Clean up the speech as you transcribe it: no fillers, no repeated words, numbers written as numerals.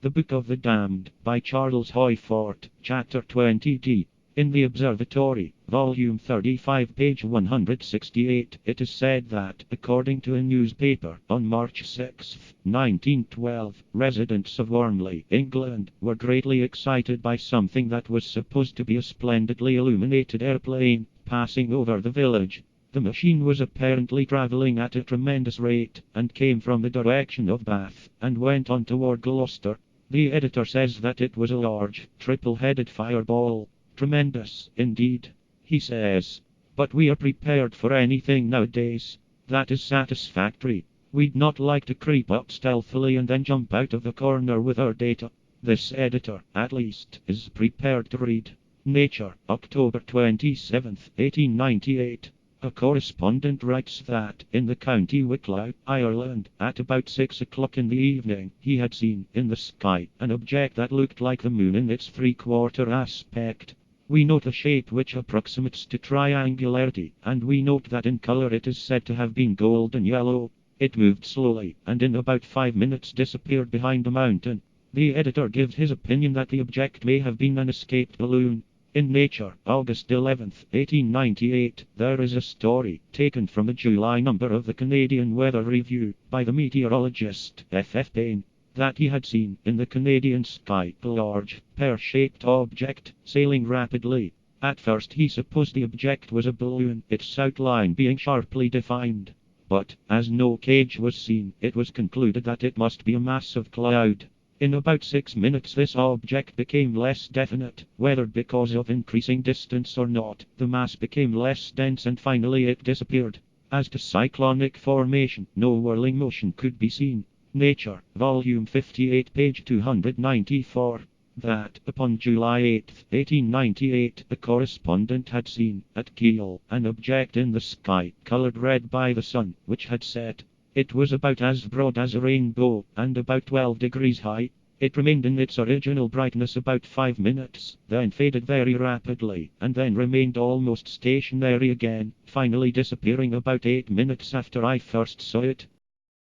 The Book of the Damned, by Charles Hoyfort, Chapter 20d. In the Observatory, Volume 35, page 168, it is said that, according to a newspaper, on March 6, 1912, residents of Wormley, England, were greatly excited by something that was supposed to be a splendidly illuminated airplane, passing over the village. The machine was apparently travelling at a tremendous rate, and came from the direction of Bath, and went on toward Gloucester. The editor says that it was a large, triple-headed fireball. Tremendous, indeed, he says. But we are prepared for anything nowadays. That is satisfactory. We'd not like to creep up stealthily and then jump out of the corner with our data. This editor, at least, is prepared to read. Nature, October 27, 1898. A correspondent writes that, in the County Wicklow, Ireland, at about 6 o'clock in the evening, he had seen, in the sky, an object that looked like the moon in its three-quarter aspect. We note a shape which approximates to triangularity, and we note that in color it is said to have been golden yellow. It moved slowly, and in about 5 minutes disappeared behind a mountain. The editor gives his opinion that the object may have been an escaped balloon. In Nature, August 11, 1898, there is a story, taken from the July number of the Canadian Weather Review, by the meteorologist F. Payne, that he had seen, in the Canadian sky, a large, pear-shaped object, sailing rapidly. At first he supposed the object was a balloon, its outline being sharply defined. But, as no cage was seen, it was concluded that it must be a mass of cloud. In about 6 minutes this object became less definite, whether because of increasing distance or not. The mass became less dense and finally it disappeared. As to cyclonic formation, no whirling motion could be seen. Nature, Volume 58, page 294. That, upon July 8, 1898, a correspondent had seen, at Kiel, an object in the sky, colored red by the sun, which had set. It was about as broad as a rainbow, and about 12 degrees high. It remained in its original brightness about 5 minutes, then faded very rapidly, and then remained almost stationary again, finally disappearing about 8 minutes after I first saw it.